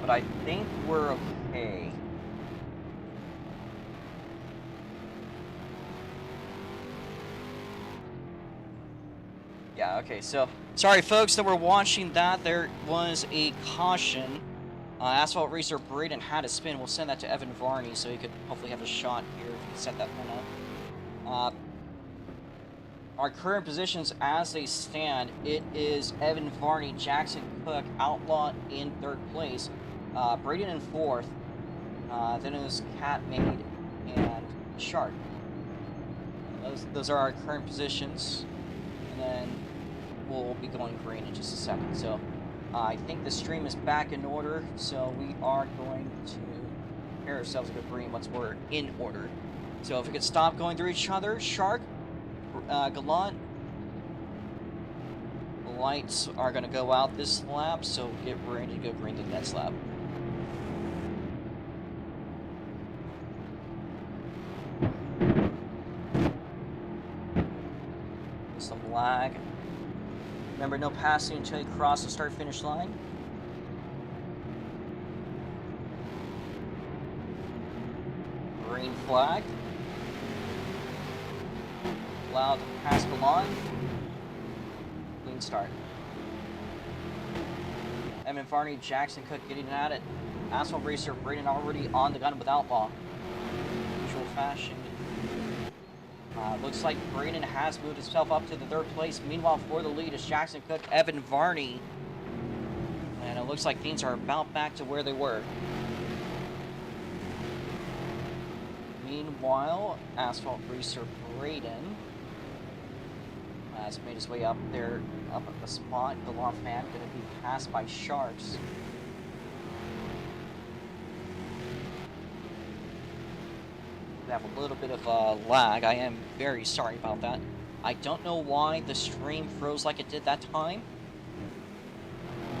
but I think we're okay. Yeah, okay, so sorry folks that were watching that. There was a caution. Asphalt Racer Braden had a spin. We'll send that to Evan Varney so he could hopefully have a shot here if he set that one up. Our current positions as they stand, it is Evan Varney, Jackson Cook, Outlaw in third place, Braden in fourth, then it is Cat Made and Shark. Those are our current positions, and then we'll be going green in just a second. So I think the stream is back in order, so we are going to prepare ourselves to go green once we're in order. So if we could stop going through each other, Shark, Gallant. The lights are going to go out this lap, so get ready to go green the next lap. Some lag. Remember, no passing until you cross the start-finish line. Green flag. Allowed to pass Gallant. Clean start. Evan Varney, Jackson Cook getting at it. Asphalt Racer Braden already on the gun with Outlaw. Usual fashion. Looks like Braden has moved himself up to the third place. Meanwhile, for the lead is Jackson Cook, Evan Varney. And it looks like things are about back to where they were. Meanwhile, Asphalt Racer Braden has made his way up there, up at the spot. The Loft Man going to be passed by Sharks. We have a little bit of lag. I am very sorry about that. I don't know why the stream froze like it did that time.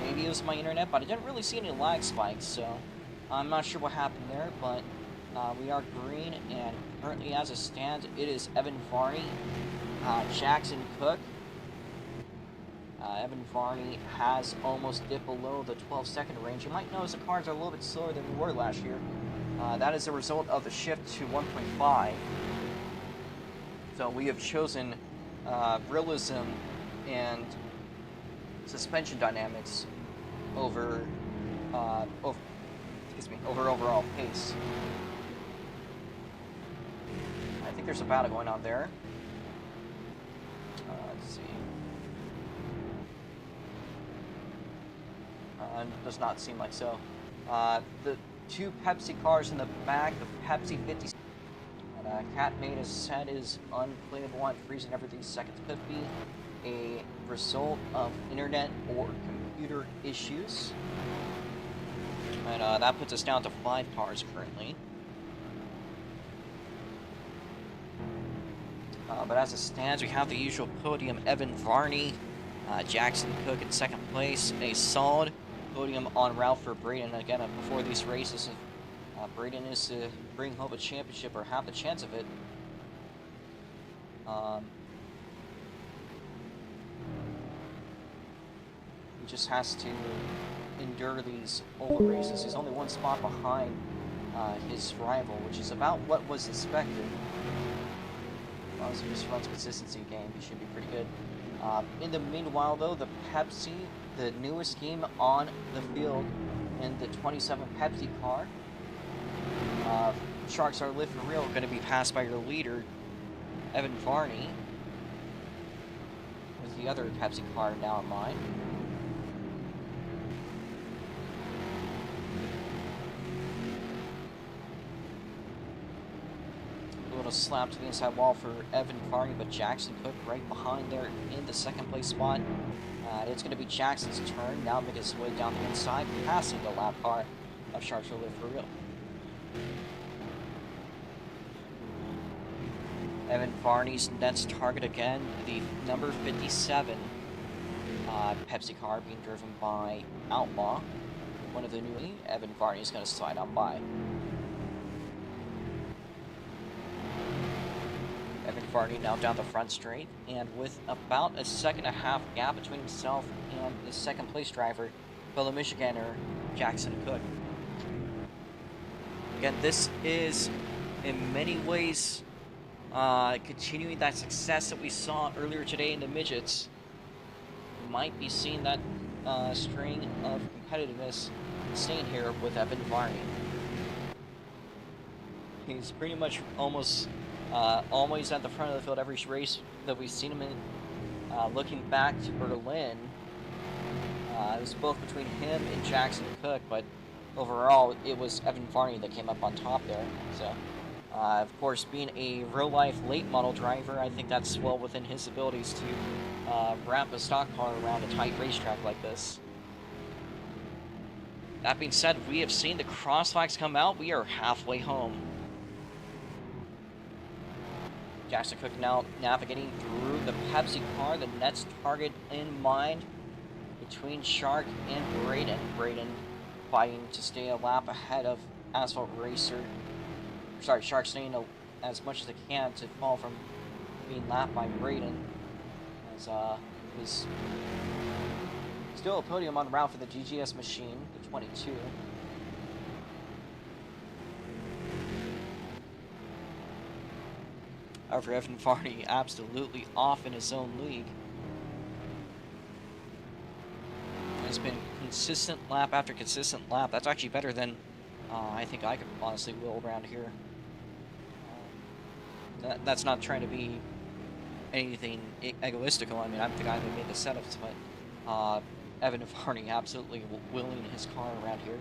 Maybe it was my internet, but I didn't really see any lag spikes, so I'm not sure what happened there, but we are green, and currently as it stands, it is Evan Varney, Jackson Cook. Evan Varney has almost dipped below the 12-second range. You might notice the cars are a little bit slower than we were last year. That is a result of the shift to 1.5. So we have chosen realism and suspension dynamics over overall pace. I think there's a battle going on there. Let's see. Does not seem like so. The two Pepsi cars in the back, the Pepsi 50. And Cat Made has said is unplayable and freezing every 3 seconds. Could be a result of internet or computer issues. And that puts us down to 5 cars currently. But as it stands, we have the usual podium. Evan Varney, Jackson Cook in second place. A solid podium on route for Braden. Again, before these races, if Braden is to bring home a championship or have the chance of it, he just has to endure these old races. He's only 1 spot behind his rival, which is about what was expected. As long as he just runs consistency game, he should be pretty good. In the meanwhile, though, the Pepsi, the newest game on the field in the 27 Pepsi car, Sharks Are Live For Real, going to be passed by your leader, Evan Varney, with the other Pepsi car now in line. A little slap to the inside wall for Evan Varney, but Jackson Cook right behind there in the second place spot. It's going to be Jackson's turn, now making his way down the inside, passing the lap car of Sharks Are Live For Real. Evan Varney's next target again, the number 57 Pepsi car being driven by Outlaw. One of the new, Evan Varney is going to slide on by. Evan Varney now down the front straight, and with about a 1.5 second gap between himself and the second place driver, fellow Michiganer Jackson Cook. Again, this is in many ways continuing that success that we saw earlier today in the midgets. We might be seeing that string of competitiveness staying here with Evan Varney. He's pretty much almost always at the front of the field every race that we've seen him in. Looking back to Berlin, it was both between him and Jackson Cook, but overall it was Evan Varney that came up on top there. So, of course, being a real-life late model driver, I think that's well within his abilities to wrap a stock car around a tight racetrack like this. That being said, we have seen the cross flags come out. We are halfway home. Jackson Cook now navigating through the Pepsi car, the next target in mind between Shark and Braden. Braden fighting to stay a lap ahead of Asphalt Racer. Sorry, Shark staying as much as they can to fall from being lapped by Braden. As was still a podium on route for the GGS machine, the 22. However, Evan Varney absolutely off in his own league. It's been consistent lap after consistent lap. That's actually better than I think I could honestly wheel around here. That's not trying to be anything egoistical. I mean, I'm the guy that made the setups, but Evan Varney absolutely wheeling his car around here.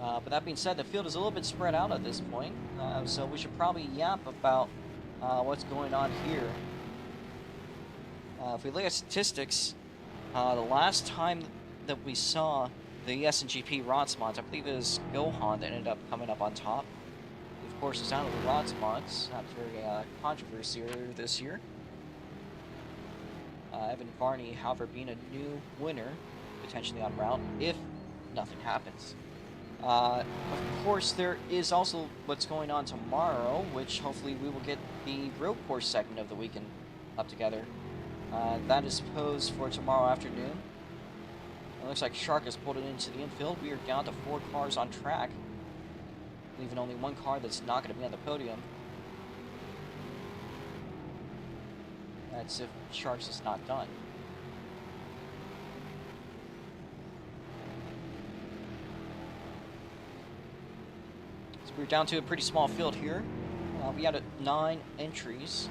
But that being said, the field is a little bit spread out at this point, so we should probably yap about what's going on here. If we look at statistics, the last time that we saw the SNGP ROX mods, I believe it was Gohan that ended up coming up on top. He, of course, is out of the ROX mods after a controversy earlier this year. Evan Varney, however, being a new winner, potentially on route, if nothing happens. Of course, there is also what's going on tomorrow, which hopefully we will get the road course segment of the weekend up together. That is posed for tomorrow afternoon. It looks like Shark has pulled it into the infield. We are down to 4 cars on track, leaving only 1 car that's not going to be on the podium. That's if Sharks is not done. So we're down to a pretty small field here. We had 9 entries.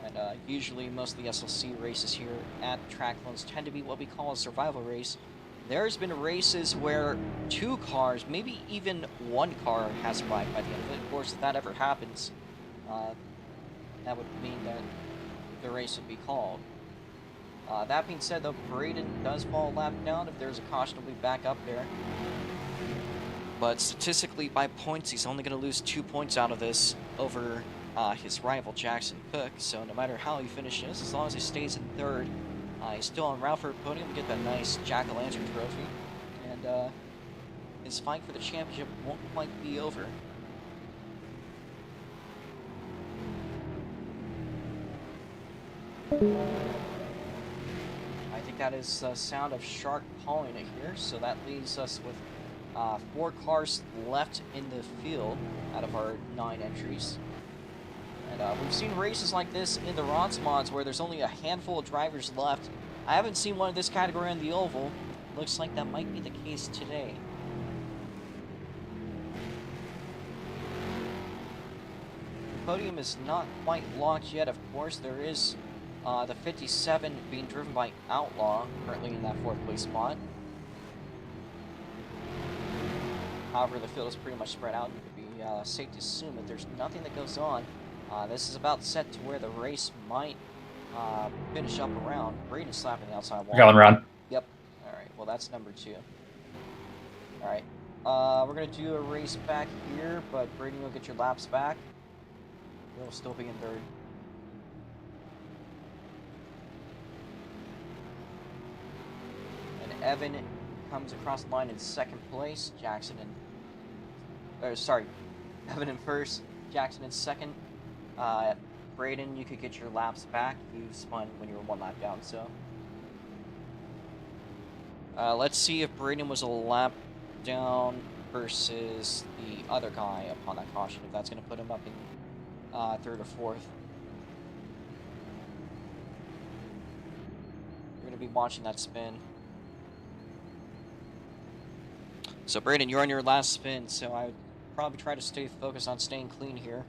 And usually most of the SLC races here at Tracklands tend to be what we call a survival race. There's been races where 2 cars, maybe even 1 car has survived by the end of it. Of course, if that ever happens, that would mean that the race would be called. That being said, though, Braden does fall a lap down. If there's a caution, he'll be back up there. But statistically, by points, he's only going to lose 2 points out of this over his rival, Jackson Cook. So no matter how he finishes, as long as he stays in 3rd, he's still on route for a podium to get that nice Jack-o'-lantern trophy. And his fight for the championship won't quite be over. I think that is the sound of Shark calling it here, so that leaves us with 4 cars left in the field out of our 9 entries. And we've seen races like this in the ROX mods where there's only a handful of drivers left. I haven't seen one of this category in the oval. Looks like that might be the case today. The podium is not quite locked yet, of course. There is the 57 being driven by Outlaw, currently in that 4th place spot. However, the field is pretty much spread out. It could be safe to assume that there's nothing that goes on. This is about set to where the race might finish up around. Braden slapping the outside wall. Going around. Yep. All right. Well, that's number 2. All right. We're gonna do a race back here, but Braden, you'll get your laps back. You'll still be in 3rd. And Evan comes across the line in 2nd place. Jackson Evan in 1st. Jackson in 2nd. Braden, you could get your laps back. You spun when you were 1 lap down, so Let's see if Braden was a lap down versus the other guy upon that caution, if that's going to put him up in third or fourth. You're going to be watching that spin. So, Braden, you're on your last spin, so I would probably try to stay focused on staying clean here.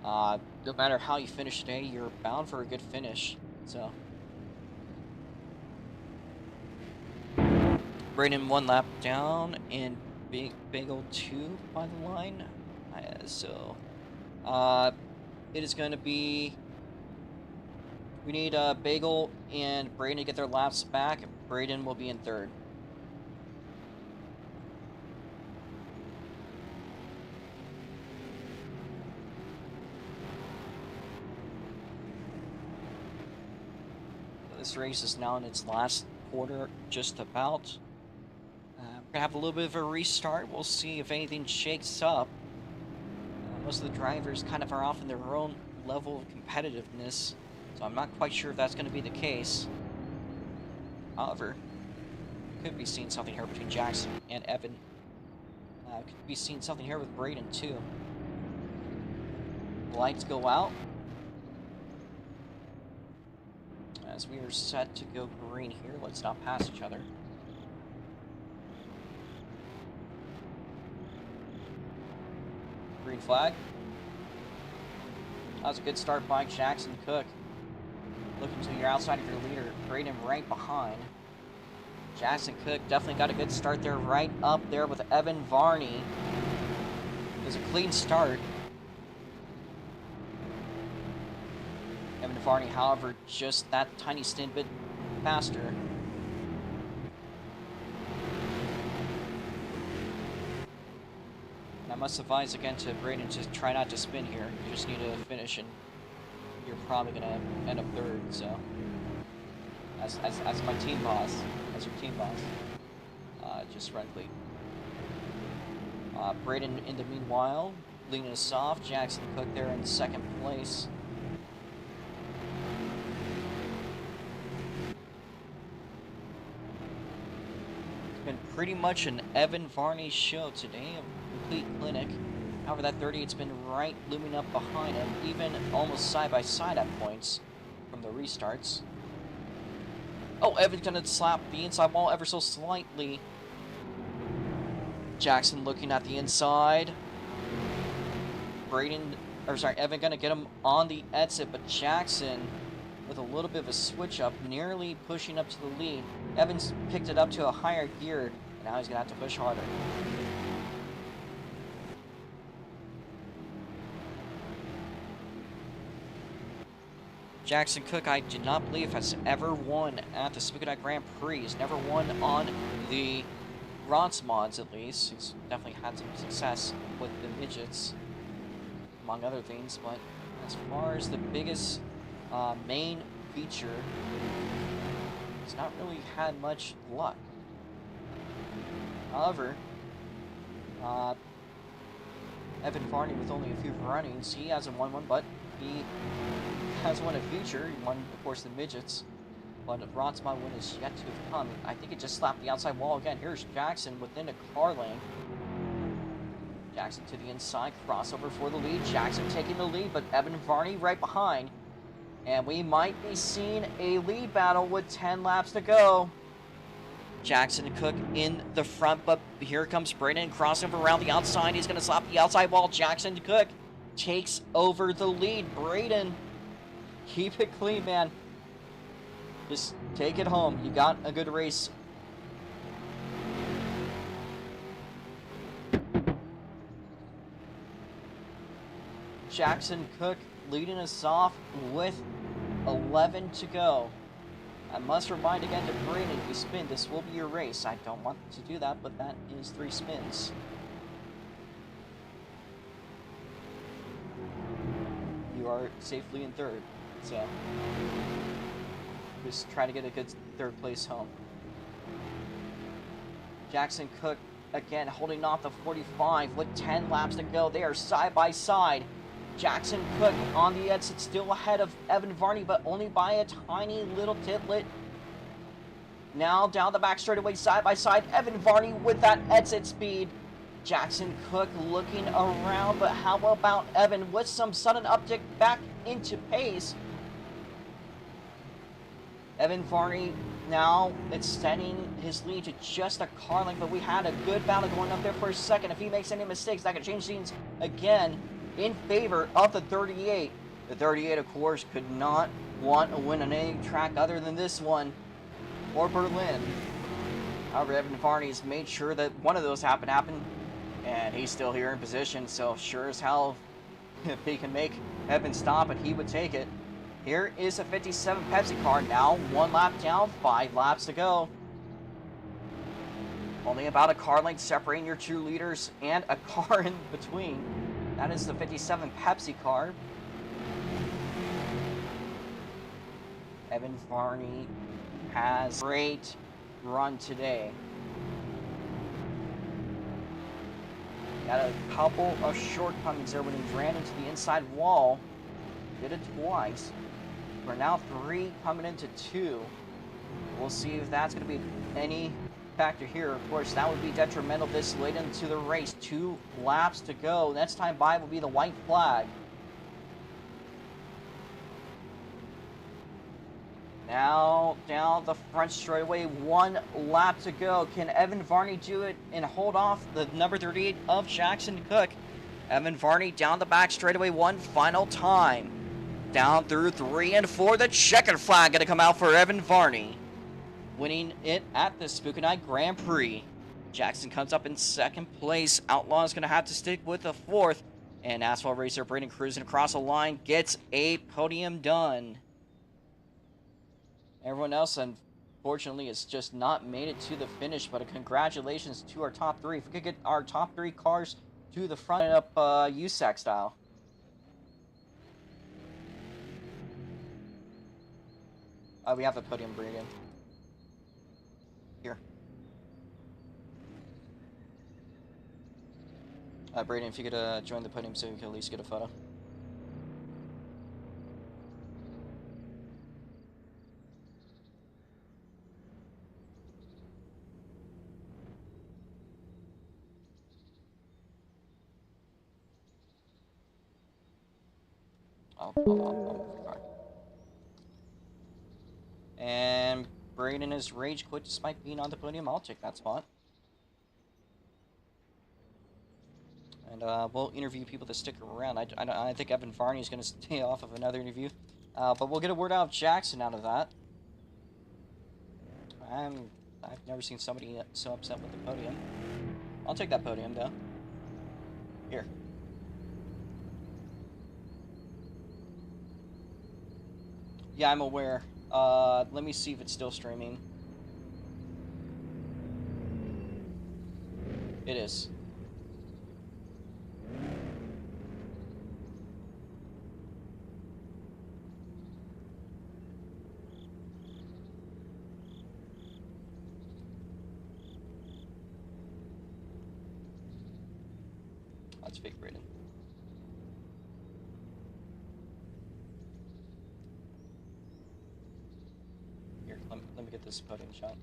No matter how you finish today, you're bound for a good finish. So, Braden 1 lap down, and Bagel 2 by the line. It is going to be... We need Bagel and Braden to get their laps back. Braden will be in third. This race is now in its last quarter, just about. We're going to have a little bit of a restart. We'll see if anything shakes up. Most of the drivers kind of are off in their own level of competitiveness, so I'm not quite sure if that's going to be the case. However, could be seeing something here between Jackson and Evan. Could be seeing something here with Braden too. Lights go out as we are set to go green here. Let's not pass each other. Green flag. That was a good start by Jackson Cook. Looking to your outside of your leader, Braden right behind. Jackson Cook definitely got a good start there, right up there with Evan Varney. It was a clean start. Evan Varney, however, just that tiny stint bit faster. And I must advise again to Braden to try not to spin here. You just need to finish, and you're probably going to end up third. So, as my team boss, as your team boss, just run clean. Braden, in the meanwhile, leading us off. Jackson Cook there in second place. Been pretty much an Evan Varney show today, a complete clinic. However, that 30, it's been right looming up behind him, even almost side by side at points from the restarts. Oh, Evan's gonna slap the inside wall ever so slightly. Jackson looking at the inside. Evan gonna get him on the exit, but Jackson with a little bit of a switch up, nearly pushing up to the lead. Evans picked it up to a higher gear, and now he's going to have to push harder. Jackson Cook, I do not believe, has ever won at the Spookaduck Grand Prix. He's never won on the ROX mods, at least. He's definitely had some success with the midgets, among other things, but as far as the biggest main feature, he's not really had much luck. However, Evan Varney, with only a few runnings, he hasn't won one, but he has won a feature. He won, of course, the midgets, but ROX mod win is yet to have come. I think it just slapped the outside wall again. Here's Jackson within a car lane. Jackson to the inside, crossover for the lead. Jackson taking the lead, but Evan Varney right behind. And we might be seeing a lead battle with 10 laps to go. Jackson Cook in the front, but here comes Braden crossing around the outside. He's going to slap the outside wall. Jackson Cook takes over the lead. Braden, keep it clean, man. Just take it home. You got a good race. Jackson Cook leading us off with 11 to go. I must remind again to Braden, if you spin, this will be your race. I don't want to do that, but that is 3 spins. You are safely in third, so just try to get a good third place home. Jackson Cook again holding off the 45 with 10 laps to go. They are side by side. Jackson Cook on the exit, still ahead of Evan Varney, but only by a tiny little titlet. Now down the back straightaway, side by side, Evan Varney with that exit speed. Jackson Cook looking around, but how about Evan with some sudden uptick back into pace? Evan Varney now extending his lead to just a car length, but we had a good battle going up there for a second. If he makes any mistakes, that could change things again in favor of the 38. The 38, of course, could not want a win on any track other than this one, or Berlin. However, Evan Varney's made sure that one of those happen, and he's still here in position, so sure as hell, if he can make Evan stop it, he would take it. Here is a 57 Pepsi car, now 1 lap down, 5 laps to go. Only about a car length separating your 2 leaders and a car in between. That is the 57 Pepsi car. Evan Varney has a great run today. Got a couple of shortcomings there when he ran into the inside wall. Did it twice. We're now 3 coming into 2. We'll see if that's going to be any factor here. Of course, that would be detrimental this late into the race. 2 laps to go. Next time by will be the white flag. Now down the front straightaway, 1 lap to go. Can Evan Varney do it and hold off the number 38 of Jackson Cook? Evan Varney down the back straightaway one final time. Down through 3 and 4, the checkered flag going to come out for Evan Varney, winning it at the Spooky Night Grand Prix. Jackson comes up in 2nd place. Outlaw is going to have to stick with the 4th. And Asphalt Racer Braden cruising across the line gets a podium done. Everyone else, unfortunately, has just not made it to the finish, but congratulations to our top 3. If we could get our top 3 cars to the front up USAC style. We have the podium, Braden. Here. Braden, if you could join the podium so we can at least get a photo. I'll move the car. And Braden is rage quit despite being on the podium. I'll take that spot. And we'll interview people that stick around. I think Evan Varney is going to stay off of another interview. But we'll get a word out of Jackson out of that. I've never seen somebody so upset with the podium. I'll take that podium, though. Here. Yeah, I'm aware. Let me see if it's still streaming. It is. That's fake rated. Here, let me get this podium shot.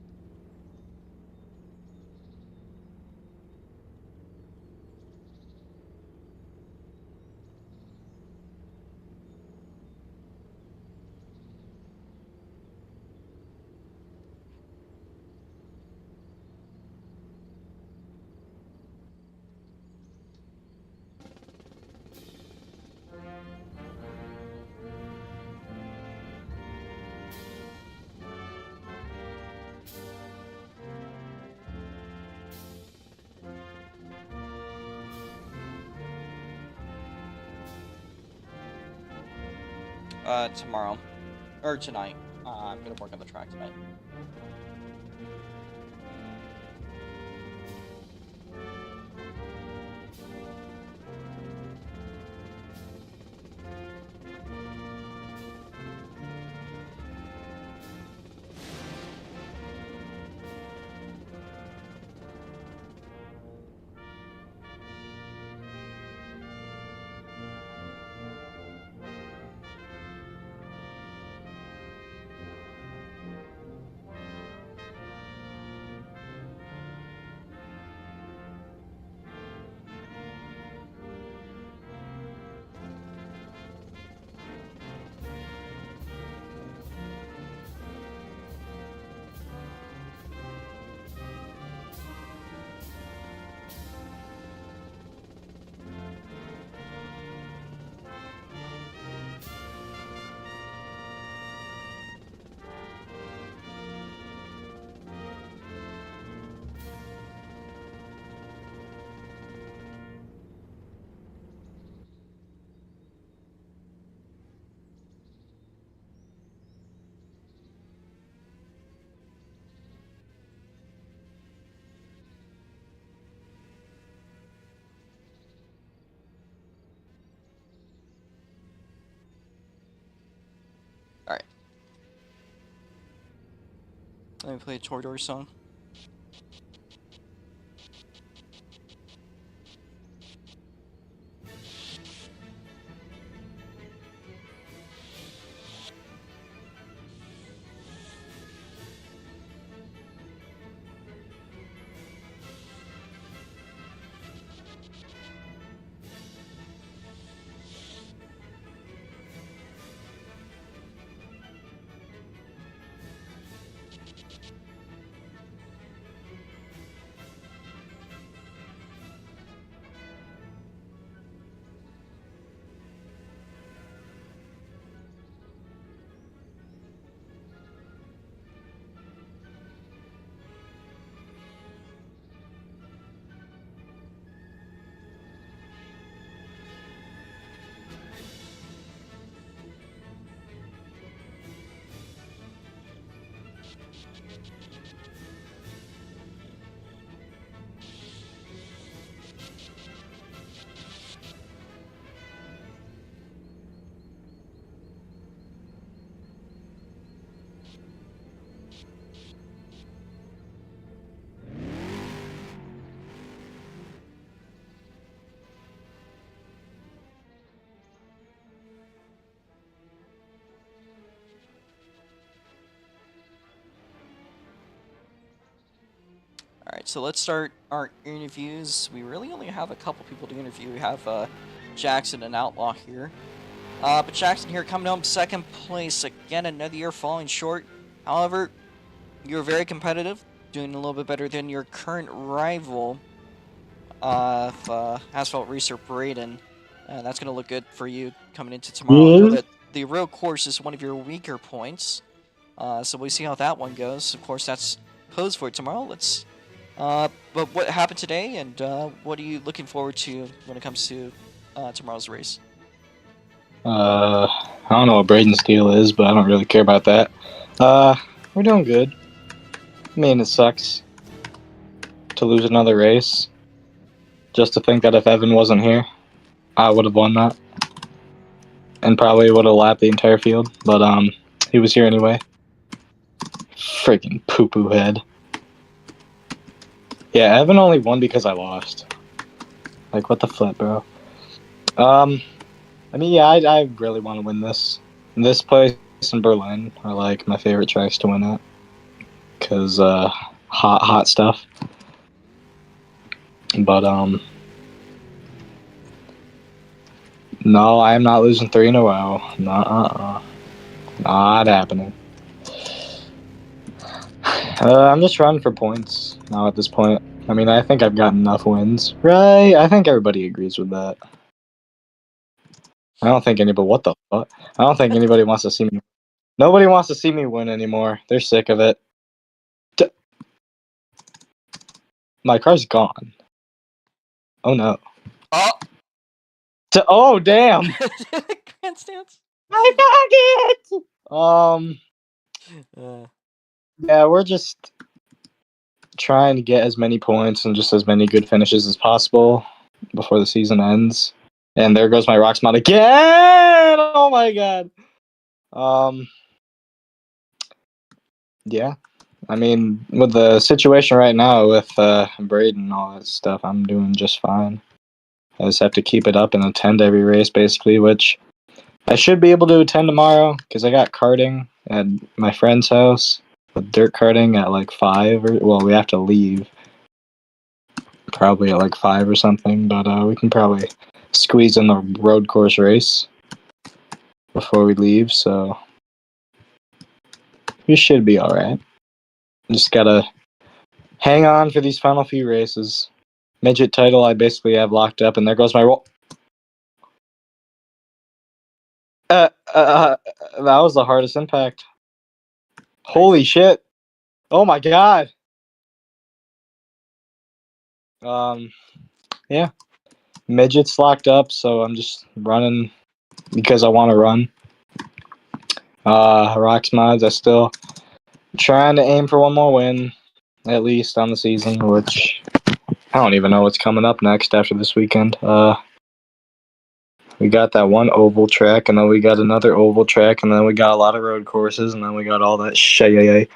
Tomorrow. Or tonight. I'm gonna work on the track tonight. Alright. Let me play a Torador song. Alright, so let's start our interviews. We really only have a couple people to interview. We have Jackson and Outlaw here. But Jackson here coming home second place. Again, another year falling short. However, you're very competitive, doing a little bit better than your current rival of Asphalt Racer Braden. That's going to look good for you coming into tomorrow. I know that the real course is one of your weaker points. So we'll see how that one goes. Of course, that's posed for tomorrow. But what happened today, and what are you looking forward to when it comes to tomorrow's race? I don't know what Braden's deal is, but I don't really care about that. We're doing good. I mean, it sucks to lose another race. Just to think that if Evan wasn't here, I would have won that. And probably would have lapped the entire field. But, he was here anyway. Freaking poo-poo head. Yeah, Evan only won because I lost. Like, what the flip, bro? I mean, yeah, I really want to win this. This place in Berlin are, like, my favorite tracks to win at. Because, hot stuff. But, no, I am not losing 3 in a row. Not happening. I'm just running for points now at this point. I mean, I think I've got enough wins, right? I think everybody agrees with that. I don't think anybody. What the fuck? I don't think anybody wants to see me. Nobody wants to see me win anymore. They're sick of it. My car's gone. Oh no. Oh! Oh damn! Grandstands? I got it! Yeah, we're just trying to get as many points and just as many good finishes as possible before the season ends. And there goes my ROX mod again! Oh my god. Yeah. I mean, with the situation right now with Braden and all that stuff, I'm doing just fine. I just have to keep it up and attend every race, basically, which I should be able to attend tomorrow because I got karting at my friend's house with dirt karting at like 5. Well, we have to leave probably at like 5 or something, but we can probably squeeze in the road course race before we leave, so we should be alright. Just gotta hang on for these final few races. Midget title I basically have locked up, and there goes my roll. That was the hardest impact. Holy shit. Oh my god. Yeah. Midget's locked up, so I'm just running because I want to run. ROX mods, I still trying to aim for one more win, at least on the season, which I don't even know what's coming up next after this weekend. We got that one oval track, and then we got another oval track, and then we got a lot of road courses, and then we got all that shit.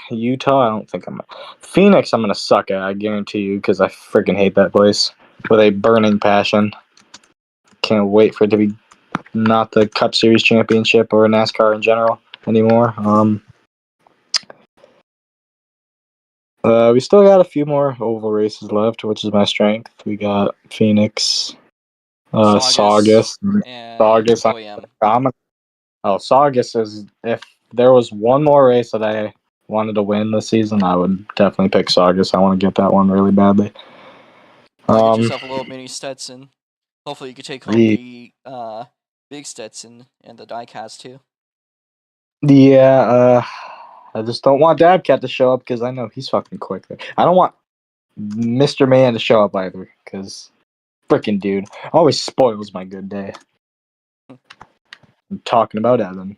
Utah, I don't think I'm. Phoenix, I'm gonna suck at. I guarantee you, because I freaking hate that place with a burning passion. Can't wait for it to be not the Cup Series championship or NASCAR in general anymore. We still got a few more oval races left, which is my strength. We got Phoenix, Saugus, and Saugus. Saugus is, if there was one more race that I wanted to win this season, I would definitely pick Saugus. I want to get that one really badly. Get yourself a little mini Stetson. Hopefully you can take home the big Stetson and the diecast too. Yeah, I just don't want Dabcat to show up because I know he's fucking quick there. I don't want Mr. Man to show up either because freaking dude always spoils my good day. I'm talking about Evan.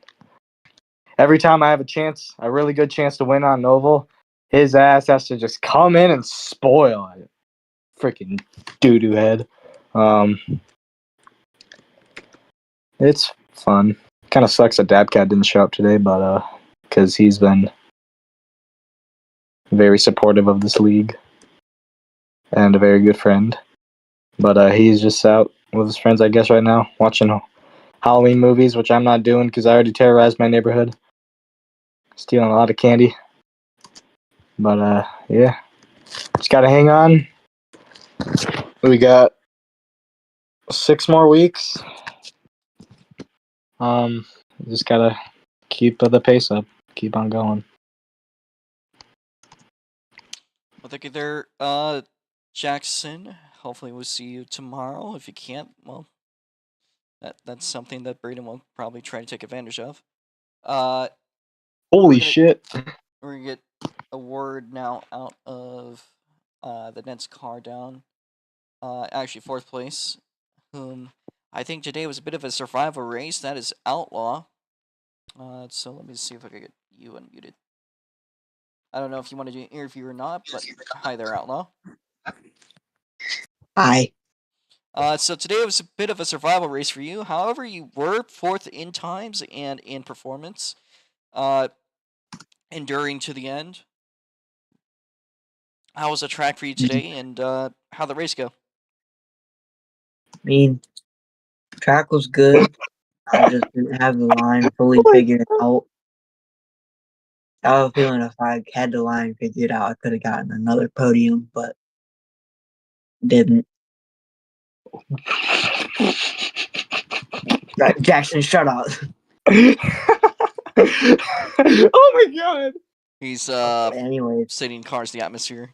Every time I have a really good chance to win on Oval, his ass has to just come in and spoil it. Freaking doo-doo head. It's fun. Kind of sucks that Dabcat didn't show up today, but because he's been very supportive of this league and a very good friend. But he's just out with his friends, I guess, right now, watching Halloween movies, which I'm not doing because I already terrorized my neighborhood. Stealing a lot of candy. But yeah. Just gotta hang on. We got 6 more weeks. Just gotta keep the pace up. Keep on going. Well, thank you there, Jackson. Hopefully we'll see you tomorrow. If you can't, well, that's something that Braden will probably try to take advantage of. Holy shit. We're gonna get a word now out of the Nets car down. Actually, 4th place, whom I think today was a bit of a survival race. That is Outlaw. So let me see if I can get you unmuted. I don't know if you want to do an interview or not, but hi there, Outlaw. Hi. So today was a bit of a survival race for you. However, you were 4th in times and in performance, enduring to the end. How was the track for you today, and how'd the race go? I mean, track was good. I just didn't have the line fully figured out. I have a feeling if I had the line figured out, I could have gotten another podium, but didn't. Jackson, shut up. Oh my god. He's anyways, setting cars in the atmosphere.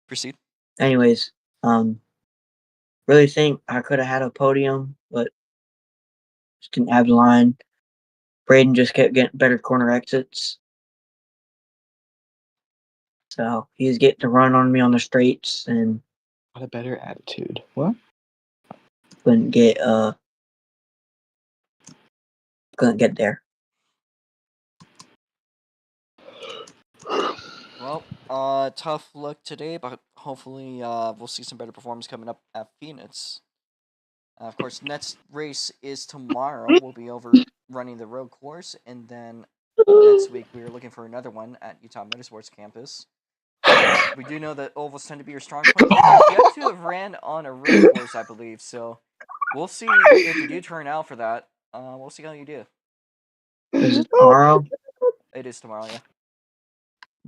Proceed. Anyways, really think I could have had a podium, but just didn't have the line. Braden just kept getting better corner exits. So he was getting to run on me on the straights and what a better attitude. What? couldn't get there. Well, tough luck today, but hopefully we'll see some better performance coming up at Phoenix. Of course, next race is tomorrow. We'll be over running the road course, and then next week we are looking for another one at Utah Motorsports Campus. We do know that ovals tend to be your strong point. You've yet to have ran on a road course, I believe, so we'll see if you do turn out for that. We'll see how you do. Is it tomorrow? It is tomorrow, yeah.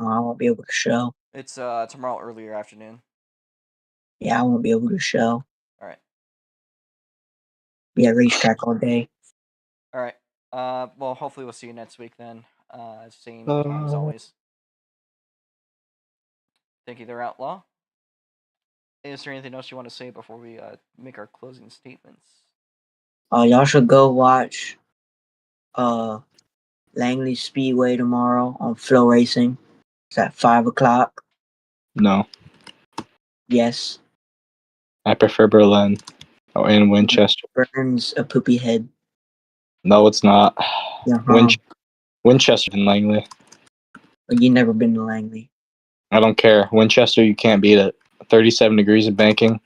Oh, I won't be able to show. It's tomorrow earlier afternoon. Yeah, I won't be able to show. Alright. Be at racetrack all day. Alright. Well, hopefully we'll see you next week then. Same time as always. Thank you there, Outlaw. Is there anything else you want to say before we make our closing statements? Y'all should go watch Langley Speedway tomorrow on Flow Racing. It's at 5 o'clock. No. Yes. I prefer Berlin. Oh, and Winchester. Burns a poopy head. No, it's not. Uh-huh. Winchester and Langley. You never been to Langley. I don't care. Winchester, you can't beat it. 37 degrees of banking.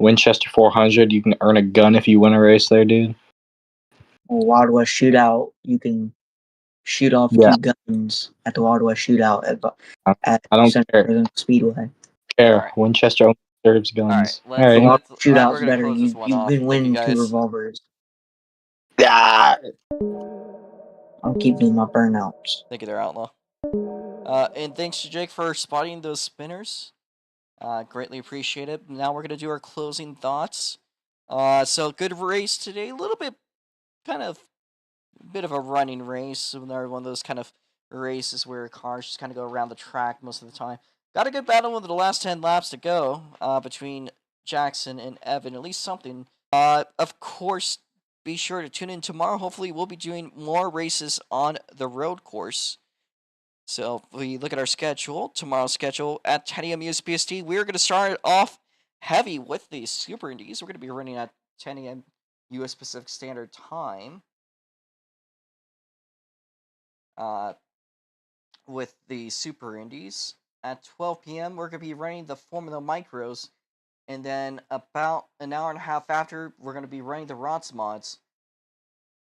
Winchester 400. You can earn a gun if you win a race there, dude. Or Wild West Shootout, you can shoot off Yeah. 2 guns at the Wild West Shootout at I don't Central care. Arizona Speedway. Alright. Winchester only serves All right, guns. The Wild Alright. West we're Shootout's gonna better. close this You one off. can Thank you win 2 guys. revolvers. Ah! I'll keep doing my burnouts. Thank you, there, Outlaw. And thanks to Jake for spotting those spinners. Greatly appreciate it. Now we're gonna do our closing thoughts. So good race today. A little bit, kind of, bit of a running race. Another one of those kind of races where cars just kind of go around the track most of the time. Got a good battle with the last 10 laps to go between Jackson and Evan. At least something. Of course, be sure to tune in tomorrow. Hopefully, we'll be doing more races on the road course. So if we look at our schedule, tomorrow's schedule at 10 a.m. USPST, we're going to start off heavy with the Super Indies. We're going to be running at 10 a.m. US Pacific Standard Time. With the Super Indies. At 12 p.m., we're going to be running the Formula Micros. And then about an hour and a half after, we're going to be running the ROX mods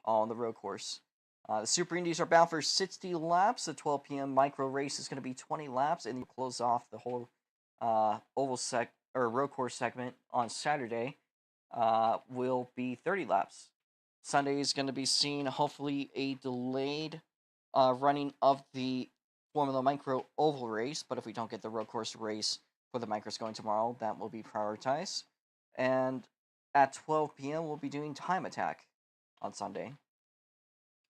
on the road course. The Super Indies are bound for 60 laps. The 12 p.m. micro race is going to be 20 laps, and you close off the whole road course segment on Saturday. Will be 30 laps. Sunday is going to be seeing hopefully a delayed running of the Formula Micro Oval race, but if we don't get the road course race for the micros going tomorrow, that will be prioritized. And at 12 p.m., we'll be doing Time Attack on Sunday.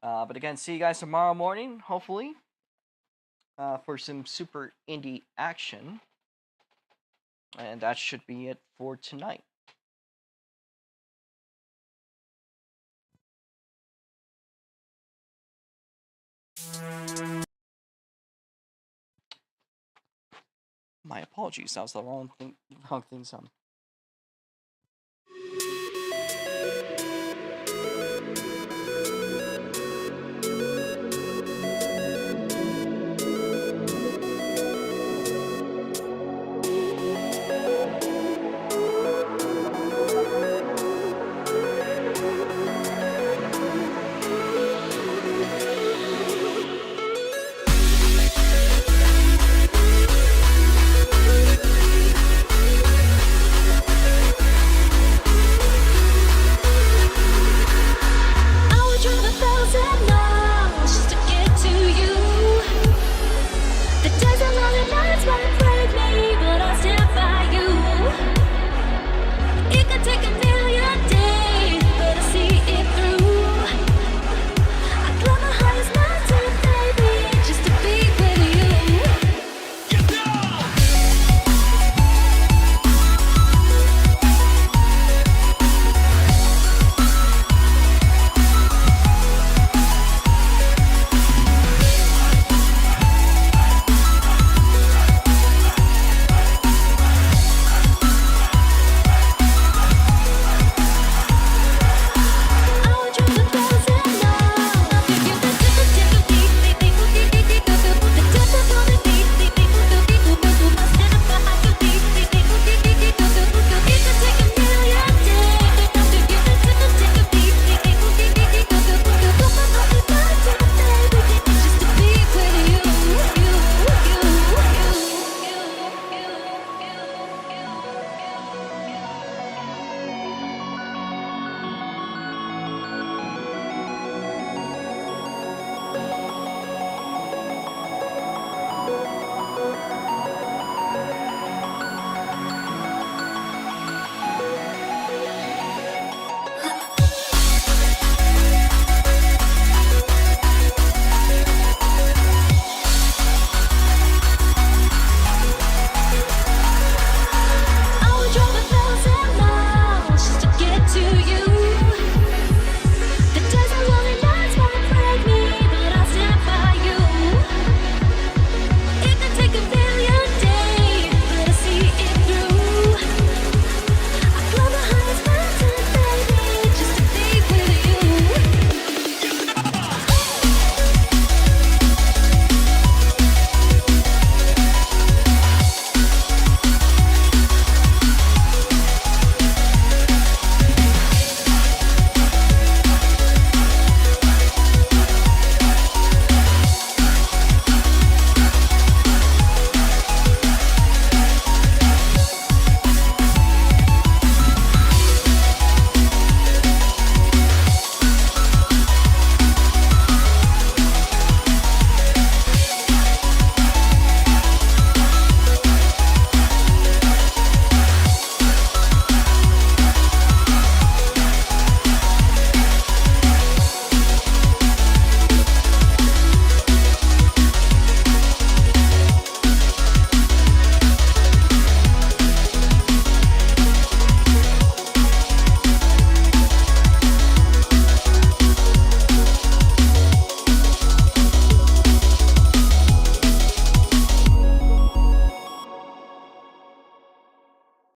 But again, see you guys tomorrow morning, hopefully, for some Super Indy action. And that should be it for tonight. My apologies, that was the wrong thing, sound.